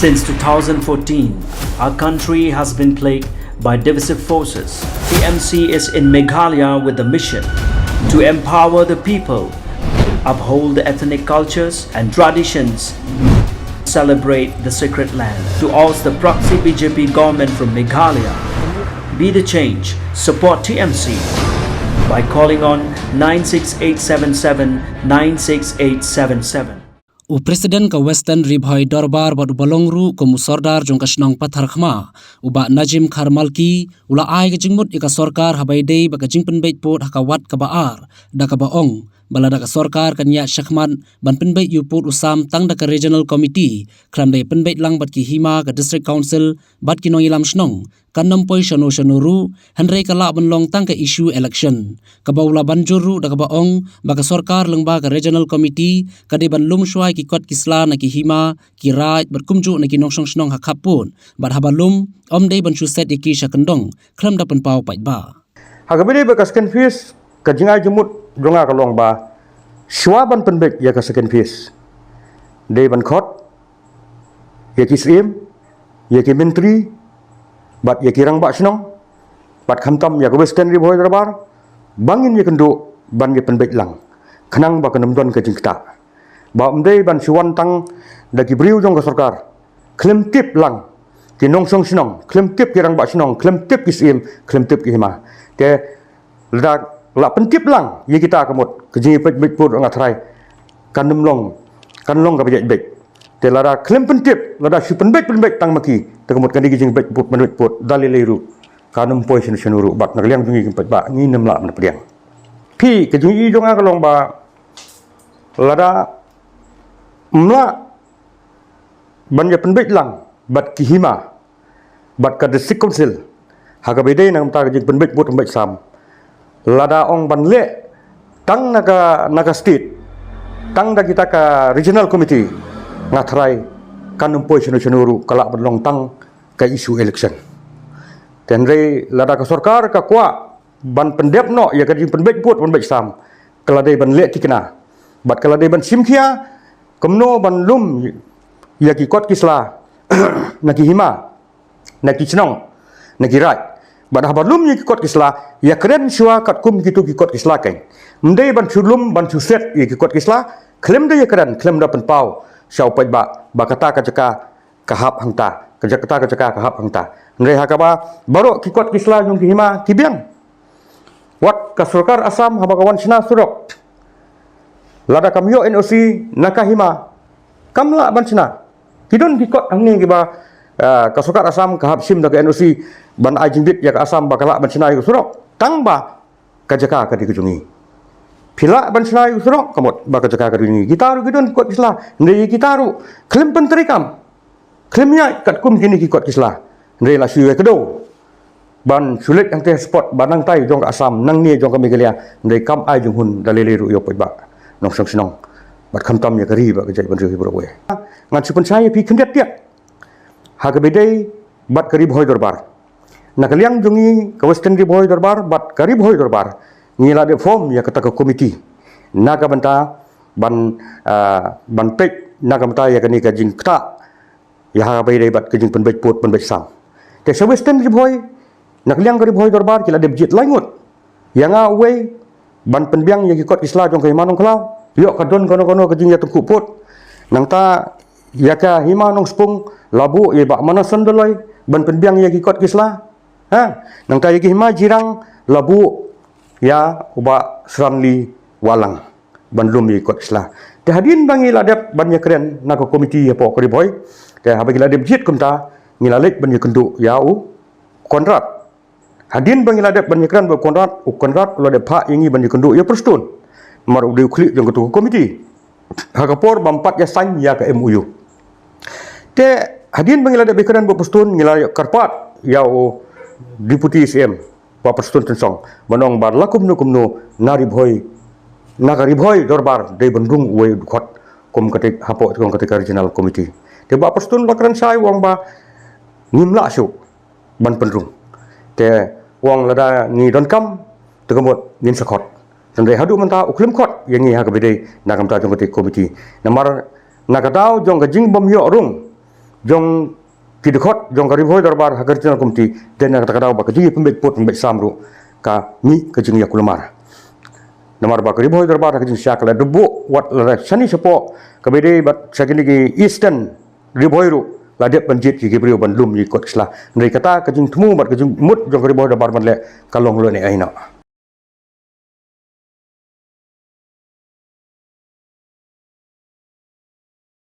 Since 2014, our country has been plagued by divisive forces. TMC is in Meghalaya with the mission to empower the people, uphold the ethnic cultures and traditions, celebrate the sacred land. To oust the proxy BJP government from Meghalaya, be the change, support TMC by calling on 96877 96877. U Presiden ke Western Ribhoi Dorbar bad balongru ko musordar jong kasnong pathar khma uba Najim Kharmalki ula ai ke jingmut ika sorkar habai dei ba ka jingpen beit pot hakawat ka baar da ka baong balada ka sorkar kanya Shakhman ban penbeit yu pot usam tang da ka regional committee kram dei penbeit lang bat ki hima ka district council bat ki nong ilam snong kanam poi shano ru hanrei ka la ban long tang ka issue election ka baula banjuru da ka baong ba ka sorkar lengba ka regional committee ka de ban lum shwai ki kot kisla na ki hima ki raj bat kumju na ki nong song snong hakapun bat habalum om dei ban chu set ki shakandong kram da pan pau pai ba hagabide ba kaskan fees ka jingai jumut donga ka long ba shwaban penbek ya ka second fees dei ban khot ya ki srim ya ki menteri bat ya kirang bak senong bat khamtam ya ke Western Ribhoi Darbar bangin ya kendo ban ya penbek lang khanang ba kanam don ka jingta ba umdei ban suwan tang dagi briu jong ka sarkar klem tip lang ki nong song senong klem tip kirang bak senong klem tip kisim klem tip ki hima te la la pentip lang ye kita kamut ke jingi pet put ngathrai kanum long kanlong ka bejek bek te lara klem pentip lada si penbek tang maki te kamut kan diging bek put menut put dalileru kanum poi senuru bat nagliang jingi pet ba ni nem la na priang pi ke jingi jong ka long ba lada mla banja penbek lang bat ki hima bat ka district council haga bedai nang ta jing penbek put penbek sam lada ong ban le tang naga state tang da kita ka regional committee ngathrai kanum poi senuru kala berlong tang ka isu election tenre lada ka sarkar ka kwa ban pendep no ya ka jing penbek put penbek sam kala dei ban le tikna bat kala dei ban simkhia komno ban lum ya ki kot kisla naki hima naki chnong naki raj bat habalum ni ki kot kisla ya kren shwa kat kum gitu ki kot kisla kai mdei ban chulum ban chuset ki kot kisla klem de ya kren klem da pen pau shau pai ba kata ka jaka ka hap hangta ka jaka ka hap hangta nre hakaba baro ki kot kisla jong ki hima ki biang wat ka sarkar asam habagawan sina surok lada kamyo NOC nakahima kamla bansina kidon dikot angni ki ba ka sarkar asam ka hapsim da NOC ban ajimbit ya ka asam bakala bansina yu surok tang ba ka jaka ka dikujungi pila bansina yu surok kamot ba ka jaka ka dikujungi gitaru kidon kot kisla ndei gitaru klem penterikam klemnya kat kum kini ki kot kisla ndei la siwe kedo ban sulit yang teh spot banang tai jong ka asam nang ni jong ka Meghalaya ndei kam ai jung hun daleleru yo pai ba nong song senong bat khamtam ya kari ba kejai ban ri bro we ngan supun saya pi kendet dia ha ka bedai bat kari Ribhoi Darbar nakaliang jungi ka Western Ribhoi Darbar bat kari Ribhoi Darbar ngila de form ya kata ka committee naga banta ban pek naga banta ya kani ka jing kta ya ha bedai bat ka jing penbek put penbek sam te sa Western Ribhoi nakaliang kari Ribhoi Darbar kila de jit langut yang away ban penbiang yang ikut isla jong kai manong klau yo kadon kono ka jing ya tengku put nang ta ya ka hima nong spung labu ye ba mana sandoloi ban penbiang yang ikut isla ha nang ta ye hima jirang labu ya uba sranli walang ban lum ikut isla te hadin bangi ladap ban ya keren na ko komiti ya po ko Ribhoi te habagi ladap jit kumta ngilalek ban ya kendu ya u kontrak hadin bang iladap banyakran ber kontrat lo de pha ingi ban kendu ya perstun mar udah klik jong ketua komiti hakapor bampat ya san ya ke MOU te hadin bang iladap bikran ber perstun ngila karpat ya o deputy CM pa perstun tensong banong bar lakum no nari Ribhoi naga Ribhoi Darbar de bandung we khot kom kate hapo kom kate regional committee te ba perstun bakran sai wong ba ngimla su ban pendrung te wang lada ni don kam tegamot nin sakot sandai hadu manta uklim khot yang ni ha ka bede nakam ta jong komiti namar nakatau jong ka jing bom yo rung jong kidkhot jong karibhoi darbar hagartina kumti dena kata ba kajing pembek pot pembek samru ka mi kajing yakulamar namar ba karibhoi darbar kajing syakla debu wat la sani sepo kabede bat sakini ki eastern ribhoiru ladep panjit ki brio bandum ni kot sla ndai kata kajing tmu bat kajing mut jong karibhoi darbar manle kalong lo ne aina